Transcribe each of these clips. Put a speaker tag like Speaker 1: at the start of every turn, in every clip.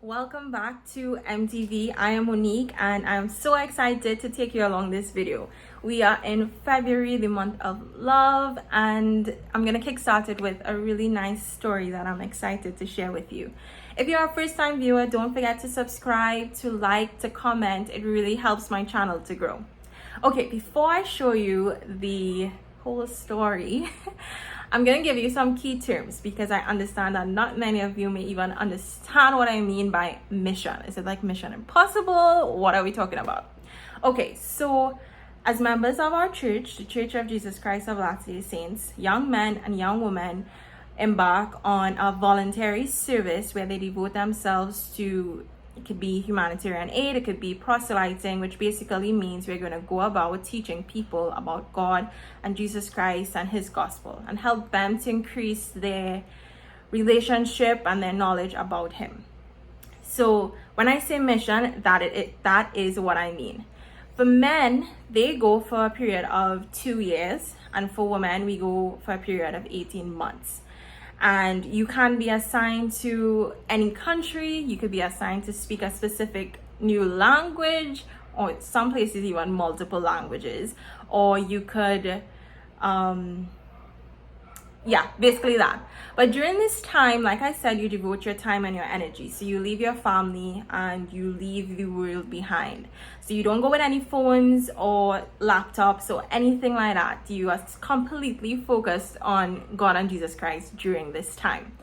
Speaker 1: Welcome back to MTV. I am Monique and I'm so excited to take you along this video. We are in February, the month of love, and I'm gonna kickstart it with a really nice story that I'm excited to share with you. If you're a first-time viewer, don't forget to subscribe, to like, to comment. It really helps my channel to grow. Okay, before I show you the whole story, I'm going to give you some key terms because I understand that not many of you may even understand what I mean by mission. Is it like Mission Impossible? What are we talking about? Okay, so as members of our church, the Church of Jesus Christ of Latter-day Saints, young men and young women embark on a voluntary service where they devote themselves to, it could be humanitarian aid, it could be proselyting, which basically means we're going to go about teaching people about God and Jesus Christ and his gospel and help them to increase their relationship and their knowledge about him. So when I say mission, that is what I mean. For men, they go for a period of 2 years, and for women, we go for a period of 18 months. And you can be assigned to any country. You could be assigned to speak a specific new language, or some places even multiple languages, or you could basically that. But during this time, like I said, you devote your time and your energy. So you leave your family and you leave the world behind. So you don't go with any phones or laptops or anything like that. You are completely focused on God and Jesus Christ during this time.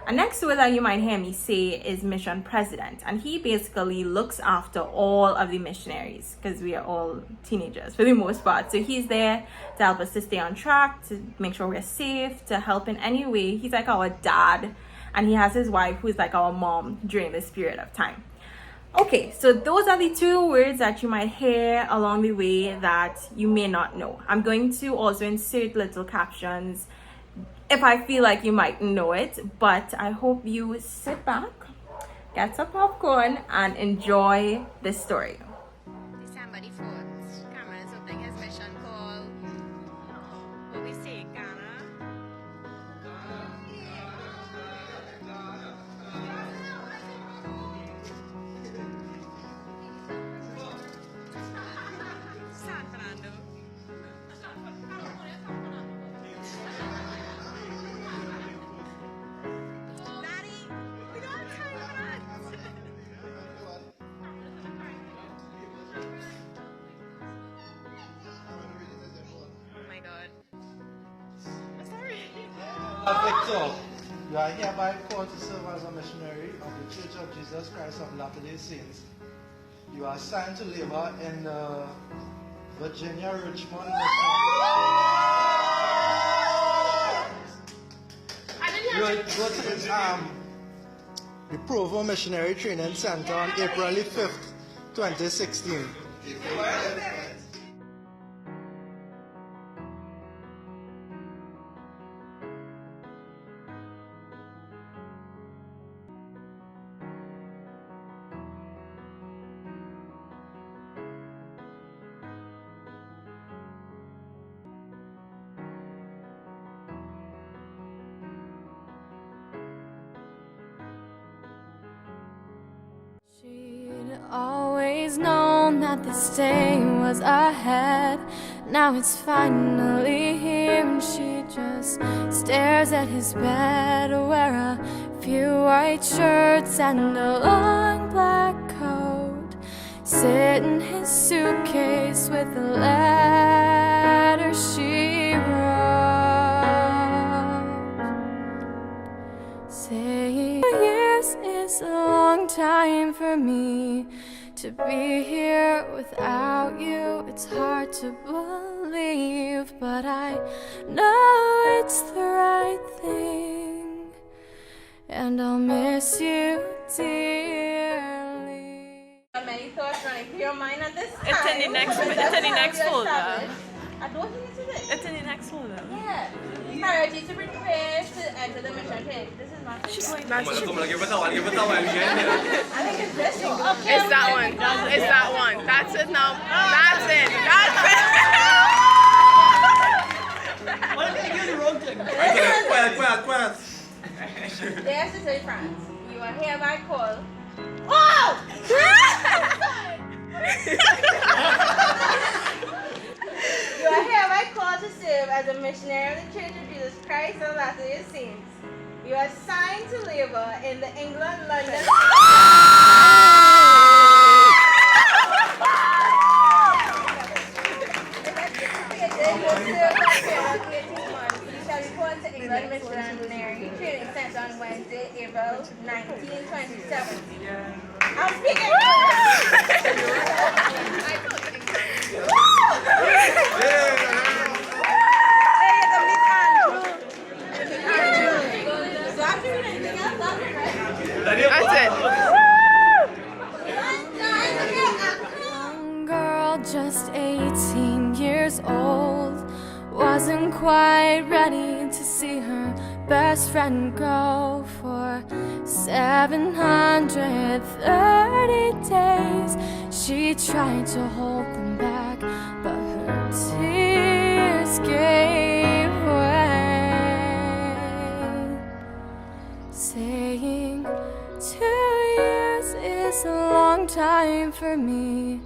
Speaker 1: And next word that you might hear me say is mission president. And he basically looks after all of the missionaries because we are all teenagers for the most part. So he's there to help us to stay on track, to make sure we're safe, to help in any way. He's like our dad, and he has his wife who's like our mom during this period of time. Okay, so those are the two words that you might hear along the way that you may not know. I'm going to also insert little captions if I feel like you might know it, but I hope you sit back, get some popcorn, and enjoy this story.
Speaker 2: December the 4th, Cameron is opening his mission called, what we say, Ghana? San Fernando.
Speaker 3: Victor, you are hereby called to serve as a missionary of the Church of Jesus Christ of Latter-day Saints. You are assigned to labor in the Virginia Richmond mission. You will go to the Provo Missionary Training Center on April 5th, 2016.
Speaker 4: She'd always known that this day was ahead. Now it's finally here, and she just stares at his bed. Wear a few white shirts and a long black coat. Sit in his suitcase with the letter she wrote, saying, "Years is a long time for me to be here without you. It's hard to believe, but I know it's the right thing, and I'll miss you dearly."
Speaker 1: Many thoughts running through your mind at this time.
Speaker 5: It's in the next folder.
Speaker 1: I don't think it's it.
Speaker 5: It's in the next folder.
Speaker 1: Yeah. Priority to prepare to enter the mission training. This is not.
Speaker 5: She's going
Speaker 1: I think it's this one. Okay.
Speaker 6: It's that one. It's that one. That's it now. That's it. That's
Speaker 3: Why did you do the wrong thing?
Speaker 1: Dear Sister France, you are hereby called Oh! You are hereby called to serve as a missionary of the Church of Jesus Christ of Latter-day Saints. You are assigned to labor in the England, London. England Missionary Training Center on Wednesday, April 19, 2027. I'm speaking.
Speaker 6: That's it.
Speaker 4: Young girl, just 18 years old, wasn't quite ready to see her best friend go for 730 days. She tried to hold them back, but her tears gave way, saying 2 years is a long time for me.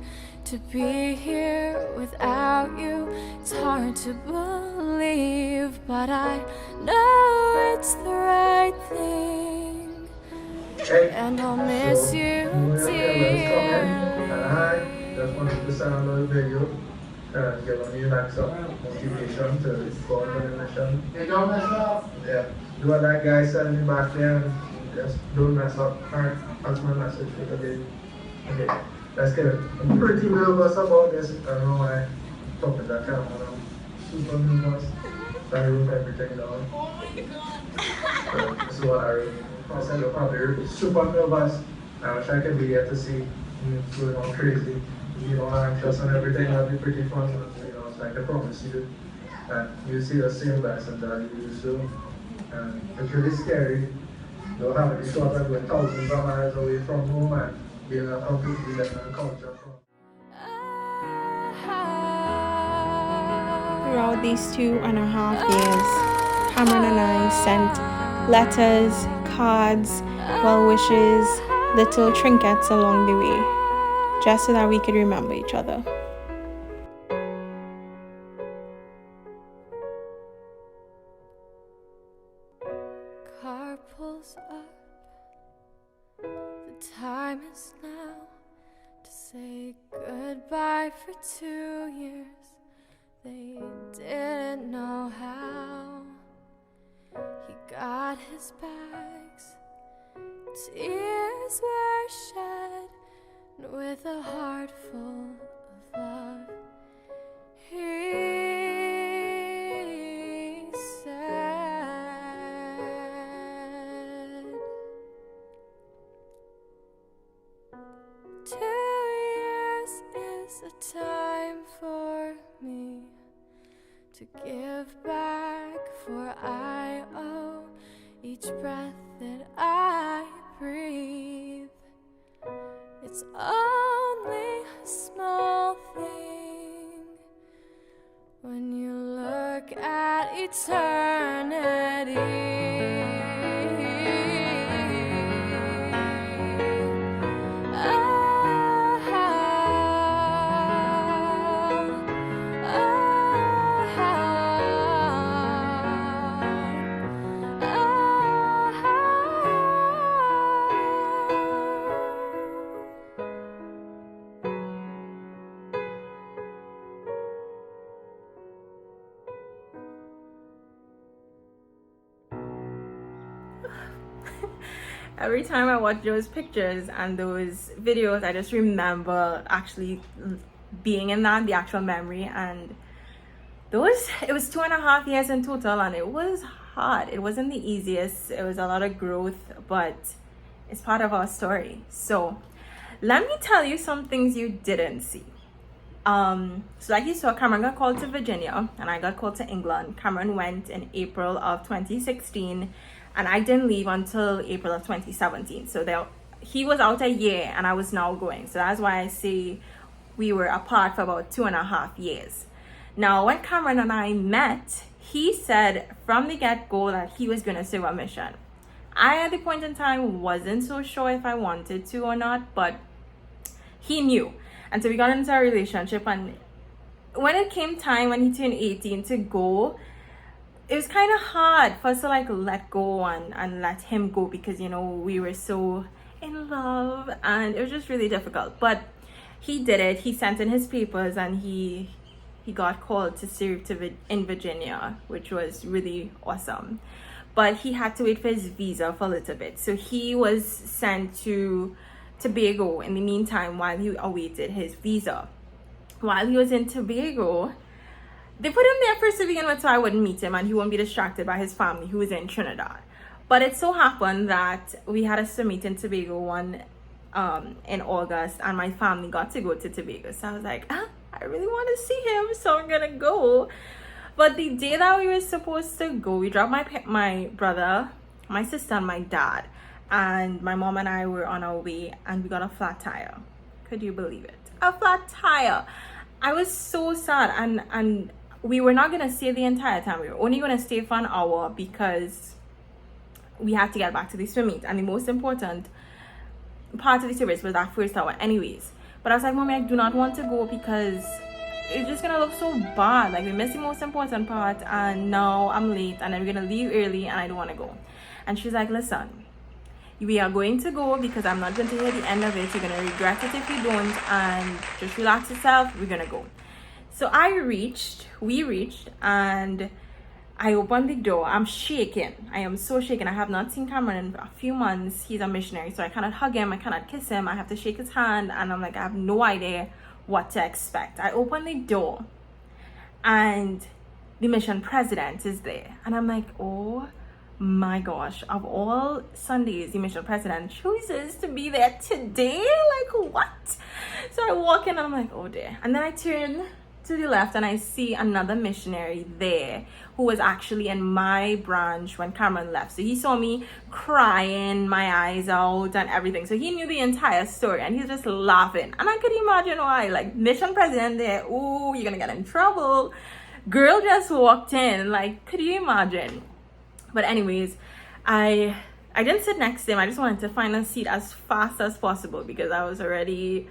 Speaker 4: To be here without you, it's hard to believe, but I know it's the right thing, and I'll miss you, dear.
Speaker 3: Hi, just wanted to send a little video and give me max up motivation to go on the mission. Hey, don't mess up. Yeah, do what that guy said me back there and just don't mess up. Alright, that's my message for today. Okay. Let's get it. I'm pretty nervous about this. I don't know why I'm talking that camera. I'm super nervous. I wrote everything down. Oh my god. This is what I wrote. I said I'm probably super nervous. I wish I could be here to see me going on crazy. You know, anxious and everything. That'd be pretty fun. You know, so I can promise you that you'll see the same lesson that you used to. And it's really scary. You know, having these thoughts of going thousands of miles away from home and being a completely different culture from.
Speaker 1: Throughout these 2.5 years, Cameron and I sent letters, cards, well wishes, little trinkets along the way, just so that we could remember each other.
Speaker 4: Car pulls up. The time is now to say goodbye for 2 years. They didn't know how. He got his bags. Tears were shed, and with a heart full of love, he said, 2 years is a time for me to give back, for I owe each breath that I breathe. It's only a small thing when you look at eternity.
Speaker 1: Every time I watch those pictures and those videos, I just remember actually being in that, the actual memory. And it was 2.5 years in total, and it was hard. It wasn't the easiest. It was a lot of growth, but it's part of our story. So let me tell you some things you didn't see. So like you saw, Cameron got called to Virginia and I got called to England. Cameron went in April of 2016 and I didn't leave until April of 2017. So he was out a year and I was now going. So that's why I say we were apart for about 2.5 years. Now, when Cameron and I met, he said from the get-go that he was going to serve a mission. I, at the point in time, wasn't so sure if I wanted to or not, but he knew. And so we got into a relationship, and when it came time when he turned 18 to go, it was kind of hard for us to like let go and let him go, because you know we were so in love, and it was just really difficult. But he did it. He sent in his papers, and he got called to serve in Virginia, which was really awesome. But he had to wait for his visa for a little bit, so he was sent to Tobago in the meantime while he awaited his visa. While he was in Tobago, they put him there first to begin with so I wouldn't meet him and he wouldn't be distracted by his family who was in Trinidad. But it so happened that we had us to meet in Tobago in August, and my family got to go to Tobago. So I was like, I really want to see him, so I'm gonna go. But the day that we were supposed to go, we dropped my brother, my sister, and my dad, and my mom and I were on our way, and we got a flat tire. Could you believe it? A flat tire. I was so sad, and we were not gonna stay the entire time. We were only gonna stay for an hour because we had to get back to the swim meet, and the most important part of the service was that first hour anyways. But I was like, Mommy, I do not want to go because it's just gonna look so bad. Like, we missed the most important part, and now I'm late, and then we're gonna leave early, and I don't want to go. And she's like, listen, we are going to go because I'm not going to hear the end of it. You're going to regret it if you don't, and just relax yourself. We're going to go. So we reached, and I opened the door. I'm shaking. I am so shaken. I have not seen Cameron in a few months. He's a missionary, so I cannot hug him. I cannot kiss him. I have to shake his hand, and I'm like, I have no idea what to expect. I opened the door, and the mission president is there, and I'm like, oh my gosh, of all Sundays, the mission president chooses to be there today? Like, what? So I walk in, and I'm like, oh dear. And then I turn to the left, and I see another missionary there who was actually in my branch when Cameron left. So he saw me crying my eyes out and everything, so he knew the entire story, and he's just laughing. And I could imagine why. Like, mission president there, ooh, you're gonna get in trouble. Girl just walked in, like, could you imagine? But anyways, I didn't sit next to him. I just wanted to find a seat as fast as possible because I was already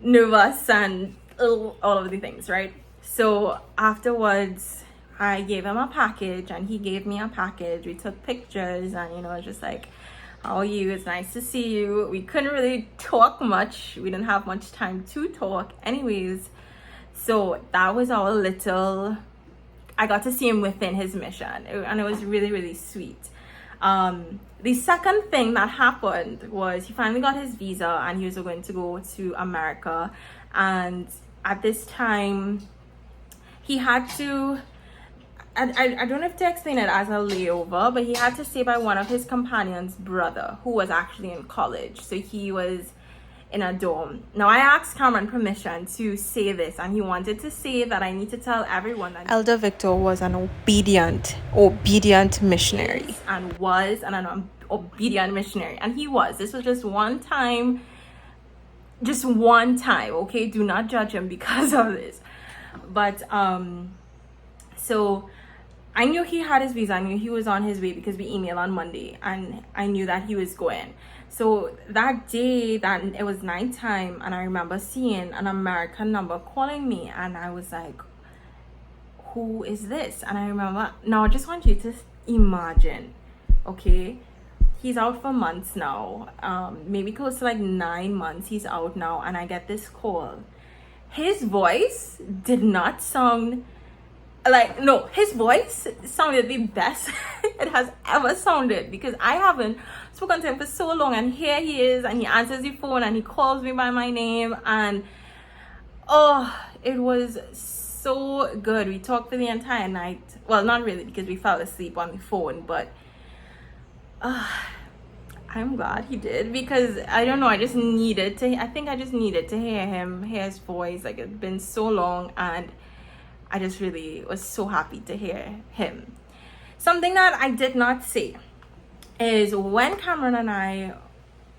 Speaker 1: nervous and all of the things, right? So afterwards, I gave him a package, and he gave me a package. We took pictures, and you know, just like, how are you? It's nice to see you. We couldn't really talk much. We didn't have much time to talk anyways. So that was our little... I got to see him within his mission, and it was really, really sweet. The second thing that happened was he finally got his visa, and he was going to go to America. And at this time, he had to... I don't have to explain it as a layover, but he had to stay by one of his companion's brother, who was actually in college. So he was in a dorm. Now, I asked Cameron permission to say this, and he wanted to say that I need to tell everyone that Elder Victor was an obedient missionary, and an obedient missionary, and he was. This was just one time, okay? Do not judge him because of this. But so I knew he had his visa. I knew he was on his way because we emailed on Monday, and I knew that he was going. So that day, that it was nighttime, and I remember seeing an American number calling me, and I was like, who is this? And I remember, now I just want you to imagine, okay, he's out for months now, maybe close to like 9 months he's out now, and I get this call. His voice did not sound like, no, his voice sounded the best it has ever sounded, because I haven't spoken to him for so long, and here he is, and he answers the phone, and he calls me by my name, and oh, it was so good. We talked for the entire night. Well, not really, because we fell asleep on the phone, but I'm glad he did, because I don't know, I just needed to hear his voice. Like, it's been so long, and I just really was so happy to hear him. Something that I did not say is when Cameron and I,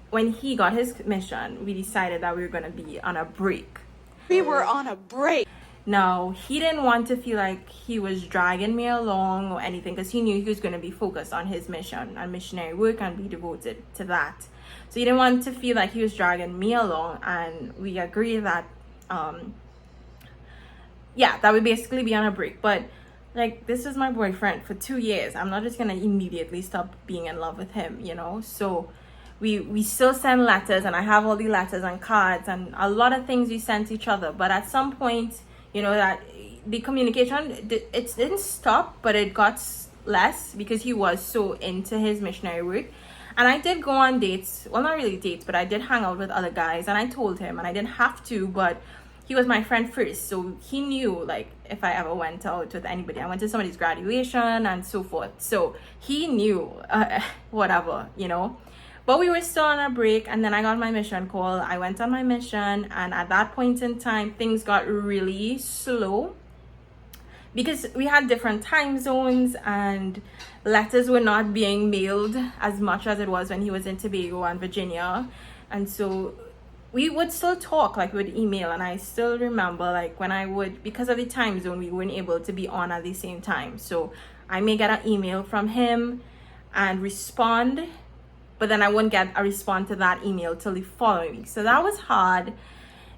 Speaker 1: when he got his mission, we decided that we were going to be on a break.
Speaker 7: We were on a break.
Speaker 1: Now, he didn't want to feel like he was dragging me along or anything, because he knew he was going to be focused on his mission and missionary work and be devoted to that. So he didn't want to feel like he was dragging me along, and we agreed that that would basically be on a break. But like, this was my boyfriend for 2 years. I'm not just gonna immediately stop being in love with him, you know. So we still send letters, and I have all the letters and cards and a lot of things we sent each other. But at some point, you know, that the communication, it didn't stop, but it got less because he was so into his missionary work. And I did go on dates, well, not really dates, but I did hang out with other guys, and I told him, and I didn't have to, but he was my friend first, so he knew, like, if I ever went out with anybody. I went to somebody's graduation and so forth, so he knew whatever, you know. But we were still on a break, and then I got my mission call. I went on my mission, and at that point in time, things got really slow because we had different time zones, and letters were not being mailed as much as it was when he was in Tobago and Virginia. And so we would still talk, like, with email. And I still remember, like, when I would, because of the time zone, we weren't able to be on at the same time. So I may get an email from him and respond, but then I wouldn't get a response to that email till the following week. So that was hard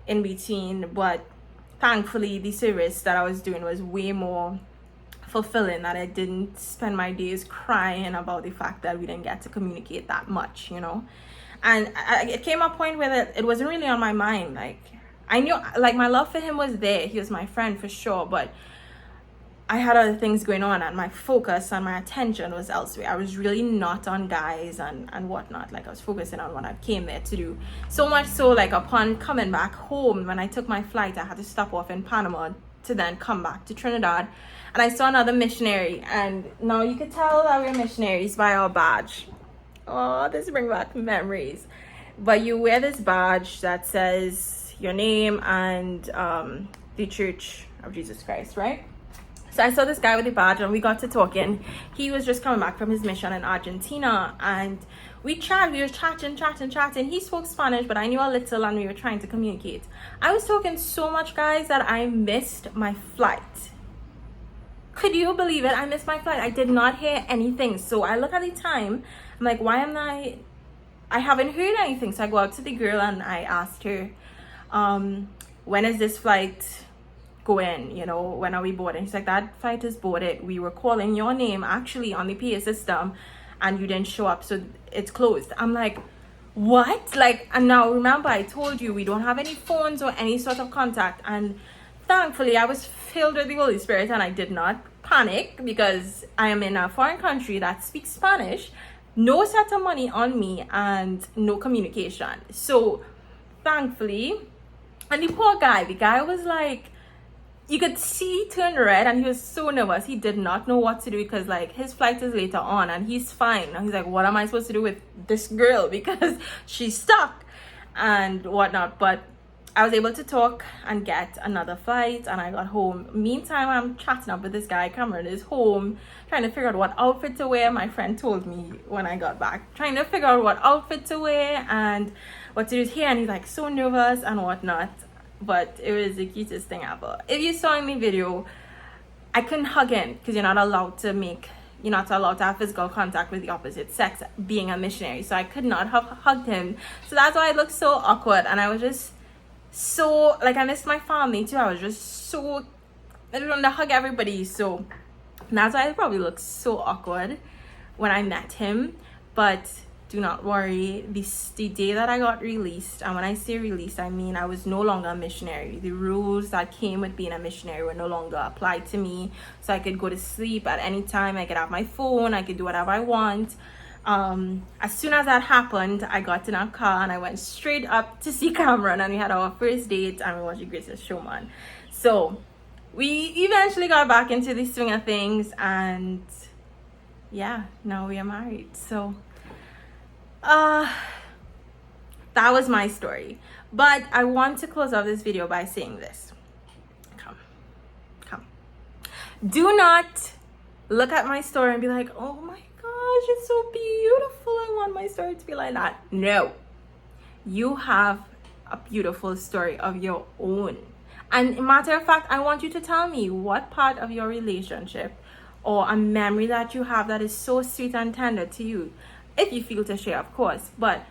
Speaker 1: in between, but thankfully the service that I was doing was way more fulfilling, that I didn't spend my days crying about the fact that we didn't get to communicate that much, you know. And it came a point where it wasn't really on my mind. Like, I knew, like, my love for him was there. He was my friend for sure, but I had other things going on, and my focus and my attention was elsewhere. I was really not on guys and whatnot. Like, I was focusing on what I came there to do. So much so, like, upon coming back home, when I took my flight, I had to stop off in Panama to then come back to Trinidad. And I saw another missionary, and now you could tell that we're missionaries by our badge. Oh, this brings back memories. But you wear this badge that says your name and the Church of Jesus Christ, right? So I saw this guy with the badge, and we got to talking. He was just coming back from his mission in Argentina, and we were chatting. He spoke Spanish, but I knew a little, and we were trying to communicate. I was talking so much, guys, that I missed my flight. Could you believe it? I missed my flight. I did not hear anything. So I look at the time. I'm like, why am I haven't heard anything. So I go out to the girl, and I asked her, when is this flight going? You know, when are we boarding? She's like, that flight is boarded. We were calling your name actually on the PA system, and you didn't show up, so it's closed. I'm like, what? Like, and now remember, I told you we don't have any phones or any sort of contact. And thankfully I was filled with the Holy Spirit, and I did not panic, because I am in a foreign country that speaks Spanish, no set of money on me, and no communication. So thankfully, and the poor guy, the guy was like, you could see he turned red, and he was so nervous. He did not know what to do, because, like, his flight is later on, and he's fine. And he's like, what am I supposed to do with this girl, because she's stuck and whatnot. But I was able to talk and get another flight, and I got home. Meantime, I'm chatting up with this guy. Cameron is home, trying to figure out what outfit to wear. My friend told me when I got back, trying to figure out what outfit to wear and what to do with hair, and he's like so nervous and whatnot. But it was the cutest thing ever. If you saw in the video, I couldn't hug him, because you're not allowed to have physical contact with the opposite sex being a missionary. So I could not have hugged him. So that's why it looked so awkward. And I was just so, like, I missed my family too. I was just so, I don't want to hug everybody. So that's why it probably looked so awkward when I met him. But do not worry, the day that I got released, and when I say released, I mean I was no longer a missionary. The rules that came with being a missionary were no longer applied to me. So I could go to sleep at any time, I could have my phone, I could do whatever I want. As soon as that happened, I got in a car, and I went straight up to see Cameron, and we had our first date, and we watched The Greatest Showman. So we eventually got back into the swing of things, and yeah, now we are married. So that was my story. But I want to close off this video by saying this. Come. Do not look at my story and be like, oh my gosh, it's so beautiful, I want my story to be like that. No, you have a beautiful story of your own, And matter of fact, I want you to tell me what part of your relationship or a memory that you have that is so sweet and tender to you, if you feel to share, of course. But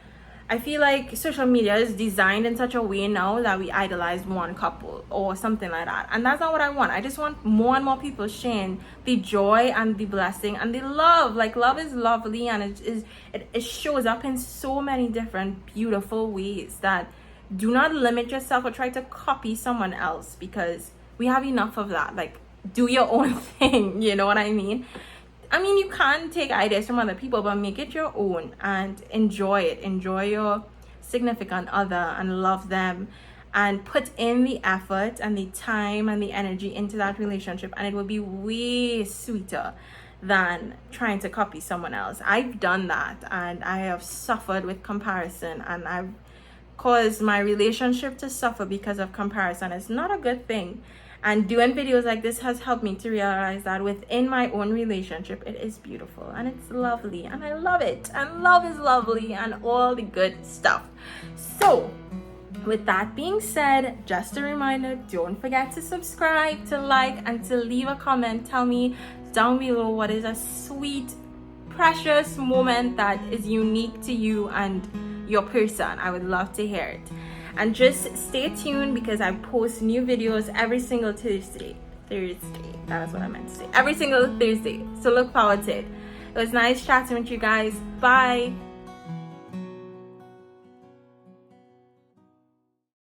Speaker 1: I feel like social media is designed in such a way now that we idolize one couple or something like that, and that's not what I want. I just want more and more people sharing the joy and the blessing and the love. Like, love is lovely, and it shows up in so many different beautiful ways that do not limit yourself or try to copy someone else, because we have enough of that. Like, do your own thing, you know what I mean? I mean, you can take ideas from other people, but make it your own and enjoy it. Enjoy your significant other and love them, and put in the effort and the time and the energy into that relationship, and it will be way sweeter than trying to copy someone else. I've done that, and I have suffered with comparison, and I've caused my relationship to suffer because of comparison. It's not a good thing. And doing videos like this has helped me to realize that within my own relationship, it is beautiful and it's lovely, and I love it, and love is lovely, and all the good stuff. So with that being said, just a reminder, don't forget to subscribe, to like, and to leave a comment. Tell me down below what is a sweet, precious moment that is unique to you and your person. I would love to hear it. And just stay tuned, because I post new videos every single Thursday. That is what I meant to say. Every single Thursday. So look forward to it. It was nice chatting with you guys. Bye.